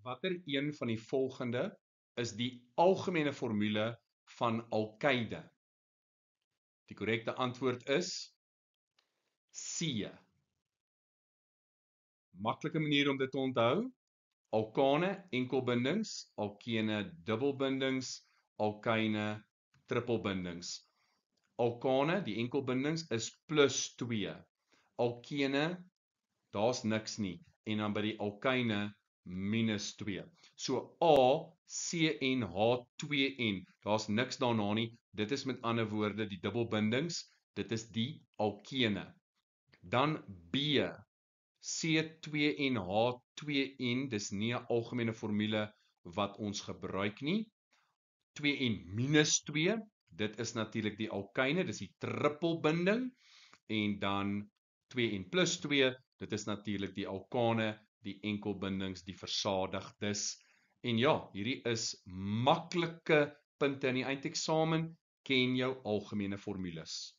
Watter een van die volgende is die algemene formule van alkyde? Die korrekte antwoord is C. Maklike manier om dit te onthou. Alkane enkelbindings, alkene dubbelbindings, alkyne trippelbindings. Alkane, die enkelbindings is +2. Alkene, daar's niks nie. En dan by die alkyne -2. So A, C en H2N, daar's niks daarna nie. Dit is met ander woorde die dubbelbindings, dit is die alkene. Dan B, C2 en H2N, dis nie 'n algemene formule wat ons gebruik nie. 2N-2, dit is natuurlik die alkyne, dis die trippelbinding. En dan 2N+2, dit is natuurlik die alkane, die enkelbindings, die versadigdes. En ja, hierdie is maklike punte in die eindeksamen, ken jou algemene formules.